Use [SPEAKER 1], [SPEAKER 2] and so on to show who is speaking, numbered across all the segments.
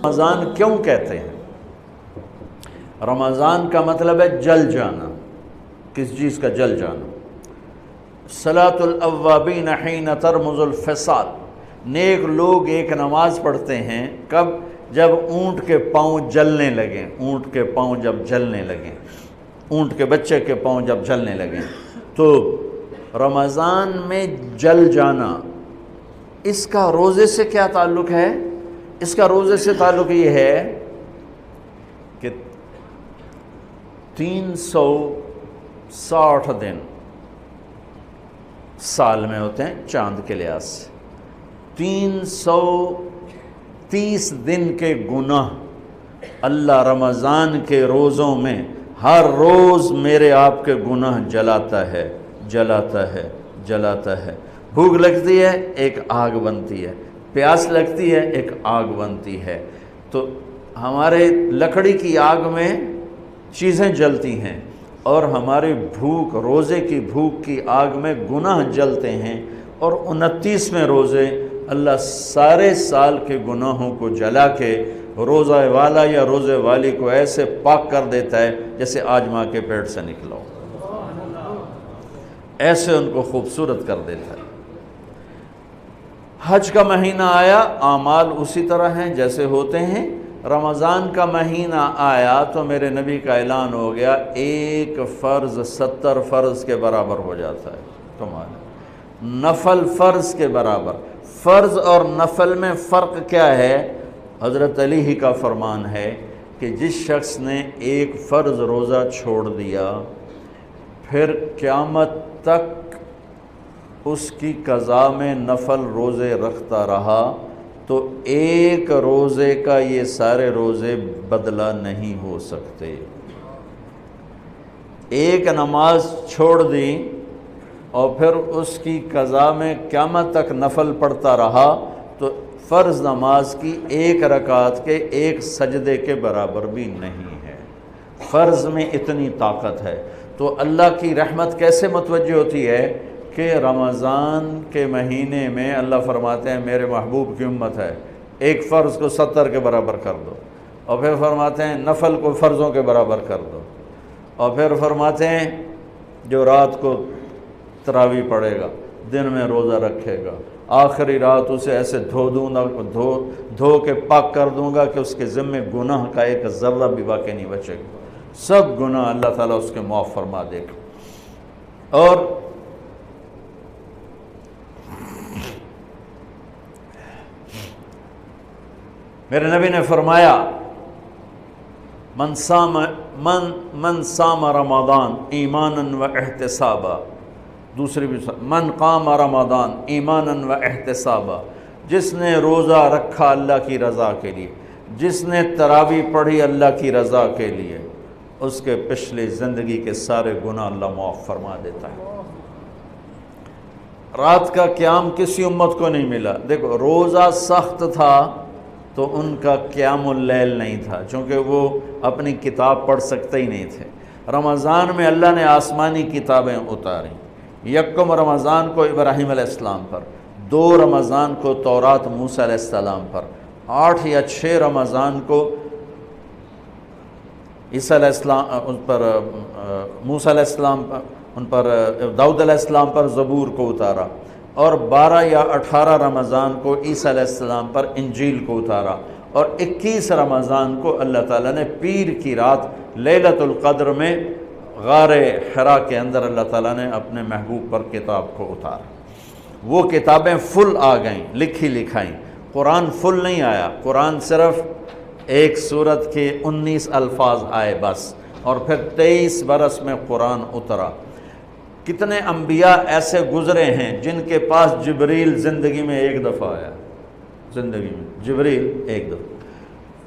[SPEAKER 1] رمضان کیوں کہتے ہیں؟ رمضان کا مطلب ہے جل جانا. کس چیز کا جل جانا؟ صلاۃ الاوابین حین ترمز الفساد. نیک لوگ ایک نماز پڑھتے ہیں کب؟ جب اونٹ کے پاؤں جلنے لگیں. اونٹ کے پاؤں جب جلنے لگیں، اونٹ کے بچے کے پاؤں جب جلنے لگیں. تو رمضان میں جل جانا، اس کا روزے سے کیا تعلق ہے؟ اس کا روزے سے تعلق یہ ہے کہ 360 دن سال میں ہوتے ہیں چاند کے لحاظ سے. 330 دن کے گناہ اللہ رمضان کے روزوں میں ہر روز میرے آپ کے گناہ جلاتا ہے، جلاتا ہے، جلاتا ہے. بھوک لگتی ہے ایک آگ بنتی ہے، پیاس لگتی ہے ایک آگ بنتی ہے. تو ہمارے لکڑی کی آگ میں چیزیں جلتی ہیں اور ہماری بھوک، روزے کی بھوک کی آگ میں گناہ جلتے ہیں. اور 29ویں روزے اللہ سارے سال کے گناہوں کو جلا کے روزہ والا یا روزے والی کو ایسے پاک کر دیتا ہے جیسے آج ماں کے پیٹ سے نکلا ہو. ایسے ان کو خوبصورت کر دیتا ہے. حج کا مہینہ آیا، اعمال اسی طرح ہیں جیسے ہوتے ہیں. رمضان کا مہینہ آیا تو میرے نبی کا اعلان ہو گیا، ایک فرض 70 فرض کے برابر ہو جاتا ہے تمہارا. نفل فرض کے برابر. فرض اور نفل میں فرق کیا ہے؟ حضرت علی ہی کا فرمان ہے کہ جس شخص نے ایک فرض روزہ چھوڑ دیا پھر قیامت تک اس کی قضا میں نفل روزے رکھتا رہا تو ایک روزے کا یہ سارے روزے بدلہ نہیں ہو سکتے. ایک نماز چھوڑ دی اور پھر اس کی قضا میں قیامت تک نفل پڑھتا رہا تو فرض نماز کی ایک رکعت کے ایک سجدے کے برابر بھی نہیں ہے. فرض میں اتنی طاقت ہے. تو اللہ کی رحمت کیسے متوجہ ہوتی ہے کہ رمضان کے مہینے میں اللہ فرماتے ہیں میرے محبوب کی امت ہے، ایک فرض کو 70 کے برابر کر دو. اور پھر فرماتے ہیں نفل کو فرضوں کے برابر کر دو. اور پھر فرماتے ہیں جو رات کو تراویح پڑھے گا، دن میں روزہ رکھے گا، آخری رات اسے ایسے دھو کے پاک کر دوں گا کہ اس کے ذمے گناہ کا ایک ذرہ بھی باقی نہیں بچے گا. سب گناہ اللہ تعالیٰ اس کے معاف فرما دے گا. اور میرے نبی نے فرمایا من صام رمضان ایمانا و احتسابا. دوسری بھی من قام رمضان ایمانا و احتسابا. جس نے روزہ رکھا اللہ کی رضا کے لیے، جس نے تراویح پڑھی اللہ کی رضا کے لیے، اس کے پچھلی زندگی کے سارے گناہ اللہ معاف فرما دیتا ہے. رات کا قیام کسی امت کو نہیں ملا. دیکھو روزہ سخت تھا تو ان کا قیام اللیل نہیں تھا چونکہ وہ اپنی کتاب پڑھ سکتے ہی نہیں تھے. رمضان میں اللہ نے آسمانی کتابیں اتاری. یکم رمضان کو ابراہیم علیہ السلام پر، 2 رمضان کو تورات موسیٰ علیہ السلام پر، 8 یا 6 رمضان کو عیسیٰ علیہ السلام ان پر، موسیٰ علیہ السلام ان پر، داؤد علیہ السلام پر زبور کو اتارا. اور 12 یا 18 رمضان کو عیسیٰ علیہ السلام پر انجیل کو اتارا. اور 21 رمضان کو اللہ تعالیٰ نے پیر کی رات لیلۃ القدر میں غار حرا کے اندر اللہ تعالیٰ نے اپنے محبوب پر کتاب کو اتارا. وہ کتابیں فل آ گئیں، لکھی لکھائیں. قرآن فل نہیں آیا، قرآن صرف ایک سورت کے 19 الفاظ آئے بس. اور پھر 23 برس میں قرآن اترا. کتنے انبیاء ایسے گزرے ہیں جن کے پاس جبریل زندگی میں ایک دفعہ آیا، زندگی میں جبریل ایک دفعہ.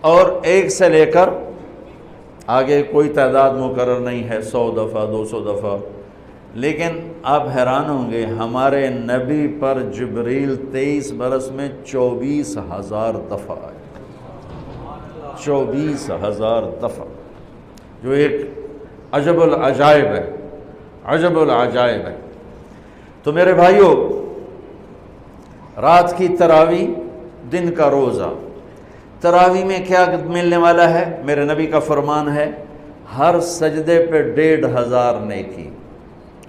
[SPEAKER 1] اور ایک سے لے کر آگے کوئی تعداد مقرر نہیں ہے، 100 دفعہ 200 دفعہ. لیکن آپ حیران ہوں گے ہمارے نبی پر جبریل 23 برس میں 24,000 دفعہ آئے. 24,000 دفعہ، جو ایک عجب العجائب ہے، عجب العجائب ہے. تو میرے بھائیوں، رات کی تراویح، دن کا روزہ، تراویح میں کیا ملنے والا ہے؟ میرے نبی کا فرمان ہے ہر سجدے پہ 1500 نیکی،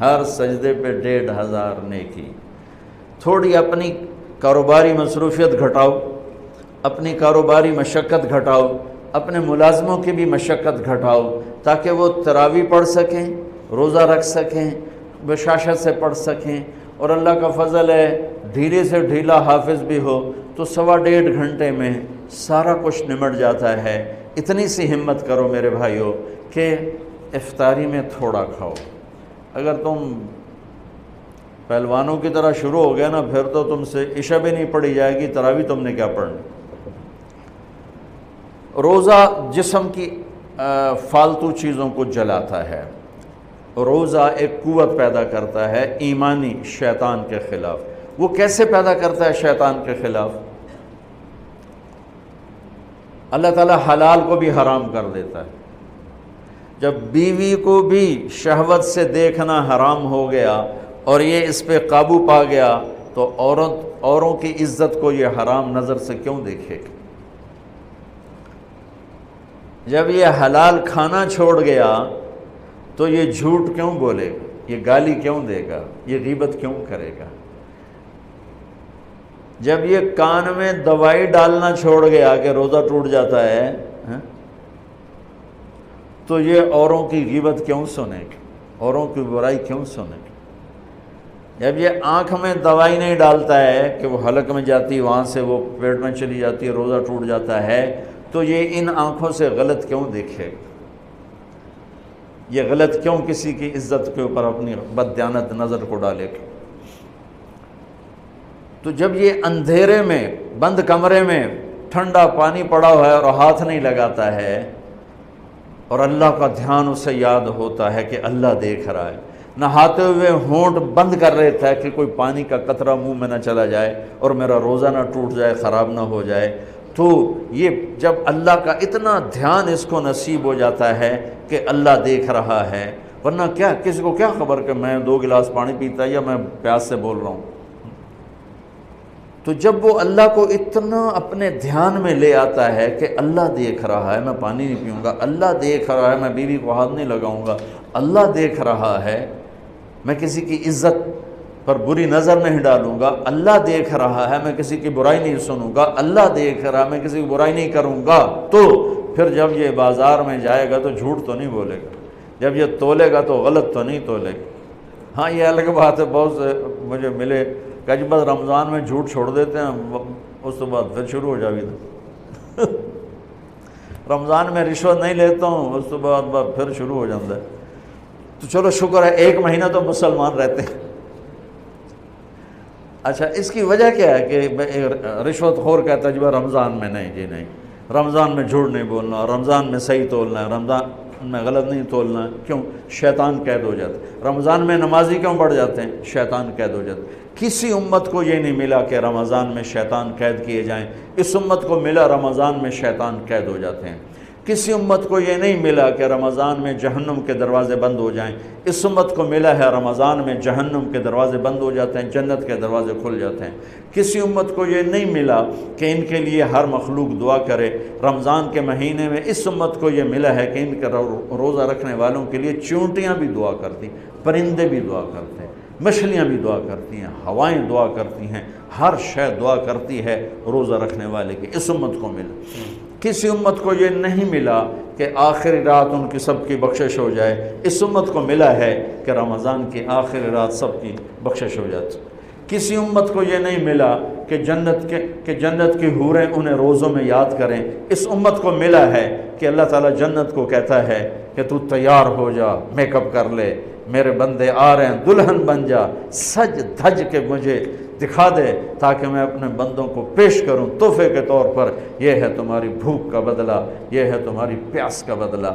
[SPEAKER 1] ہر سجدے پہ 1500 نیکی۔ تھوڑی اپنی کاروباری مصروفیت گھٹاؤ، اپنی کاروباری مشقت گھٹاؤ، اپنے ملازموں کی بھی مشقت گھٹاؤ تاکہ وہ تراویح پڑھ سکیں، روزہ رکھ سکیں، بشاشت سے پڑھ سکیں، اور اللہ کا فضل ہے ڈھیلے سے ڈھیلا حافظ بھی ہو تو 1.5 گھنٹے میں سارا کچھ نمٹ جاتا ہے۔ اتنی سی ہمت کرو میرے بھائیوں کہ افطاری میں تھوڑا کھاؤ۔ اگر تم پہلوانوں کی طرح شروع ہو گیا نا، پھر تو تم سے عشاء بھی نہیں پڑھی جائے گی، تراویح تم نے کیا پڑھنی۔ روزہ جسم کی فالتو چیزوں کو جلاتا ہے، روزہ ایک قوت پیدا کرتا ہے ایمانی شیطان کے خلاف۔ وہ کیسے پیدا کرتا ہے شیطان کے خلاف؟ اللہ تعالیٰ حلال کو بھی حرام کر دیتا ہے۔ جب بیوی کو بھی شہوت سے دیکھنا حرام ہو گیا اور یہ اس پہ قابو پا گیا تو اوروں کی عزت کو یہ حرام نظر سے کیوں دیکھے گا؟ جب یہ حلال کھانا چھوڑ گیا تو یہ جھوٹ کیوں بولے گا، یہ گالی کیوں دے گا، یہ غیبت کیوں کرے گا؟ جب یہ کان میں دوائی ڈالنا چھوڑ گیا کہ روزہ ٹوٹ جاتا ہے تو یہ اوروں کی غیبت کیوں سنے گا، اوروں کی برائی کیوں سنے گا؟ جب یہ آنکھ میں دوائی نہیں ڈالتا ہے کہ وہ حلق میں جاتی، وہاں سے وہ پیٹ میں چلی جاتی ہے، روزہ ٹوٹ جاتا ہے، تو یہ ان آنکھوں سے غلط کیوں دیکھے گا؟ یہ غلط کیوں کسی کی عزت کے اوپر اپنی بددیانت نظر کو ڈالے گا؟ تو جب یہ اندھیرے میں بند کمرے میں ٹھنڈا پانی پڑا ہوا ہے اور ہاتھ نہیں لگاتا ہے اور اللہ کا دھیان اسے یاد ہوتا ہے کہ اللہ دیکھ رہا ہے، نہاتے ہوئے ہونٹ بند کر لیتا ہے کہ کوئی پانی کا قطرہ منہ میں نہ چلا جائے اور میرا روزہ نہ ٹوٹ جائے، خراب نہ ہو جائے، تو یہ جب اللہ کا اتنا دھیان اس کو نصیب ہو جاتا ہے کہ اللہ دیکھ رہا ہے، ورنہ کیا کسی کو کیا خبر کہ میں 2 گلاس پانی پیتا یا میں پیاس سے بول رہا ہوں۔ تو جب وہ اللہ کو اتنا اپنے دھیان میں لے آتا ہے کہ اللہ دیکھ رہا ہے، میں پانی نہیں پیوں گا، اللہ دیکھ رہا ہے، میں بیوی کو ہاتھ نہیں لگاؤں گا، اللہ دیکھ رہا ہے، میں کسی کی عزت پر بری نظر نہیں ڈالوں گا، اللہ دیکھ رہا ہے، میں کسی کی برائی نہیں سنوں گا، اللہ دیکھ رہا ہے، میں کسی کی برائی نہیں کروں گا، تو پھر جب یہ بازار میں جائے گا تو جھوٹ تو نہیں بولے گا، جب یہ تولے گا تو غلط تو نہیں تولے گا۔ ہاں یہ الگ بات ہے، بہت سے مجھے ملے کہ جب بس رمضان میں جھوٹ چھوڑ دیتے ہیں، اس کے بعد پھر شروع ہو جاوی تھا رمضان میں رشوت نہیں لیتا ہوں، اس کے بعد پھر شروع ہو جاتا ہے۔ تو چلو شکر ہے 1 مہینہ تو مسلمان رہتے ہیں۔ اچھا اس کی وجہ کیا ہے کہ رشوت خور کہتا ہے جی رمضان میں نہیں، جی نہیں، رمضان میں جھوٹ نہیں بولنا، رمضان میں صحیح تولنا ہے، رمضان میں غلط نہیں تولنا ہے۔ کیوں؟ شیطان قید ہو جاتا ہے۔ رمضان میں نمازی کیوں بڑھ جاتے ہیں؟ شیطان قید ہو جاتا ہے۔ کسی امت کو یہ نہیں ملا کہ رمضان میں شیطان قید کیے جائیں، اس امت کو ملا رمضان میں شیطان قید ہو جاتے ہیں۔ کسی امت کو یہ نہیں ملا کہ رمضان میں جہنم کے دروازے بند ہو جائیں، اس امت کو ملا ہے رمضان میں جہنم کے دروازے بند ہو جاتے ہیں، جنت کے دروازے کھل جاتے ہیں۔ کسی امت کو یہ نہیں ملا کہ ان کے لیے ہر مخلوق دعا کرے، رمضان کے مہینے میں اس امت کو یہ ملا ہے کہ ان کے روزہ رکھنے والوں کے لیے چونٹیاں بھی دعا کرتی، پرندے بھی دعا کرتے ہیں، مچھلیاں بھی دعا کرتی ہیں، ہوائیں دعا کرتی ہیں، ہر شے دعا کرتی ہے روزہ رکھنے والے کی۔ اس امت کو ملا۔ کسی امت کو یہ نہیں ملا کہ آخری رات ان کی سب کی بخشش ہو جائے، اس امت کو ملا ہے کہ رمضان کی آخری رات سب کی بخشش ہو جاتی۔ کسی امت کو یہ نہیں ملا کہ جنت کی حوریں انہیں روزوں میں یاد کریں، اس امت کو ملا ہے کہ اللہ تعالیٰ جنت کو کہتا ہے کہ تو تیار ہو جا، میک اپ کر لے، میرے بندے آ رہے ہیں، دلہن بن جا، سج دھج کے مجھے دکھا دے تاکہ میں اپنے بندوں کو پیش کروں تحفے کے طور پر۔ یہ ہے تمہاری بھوک کا بدلہ، یہ ہے تمہاری پیاس کا بدلہ۔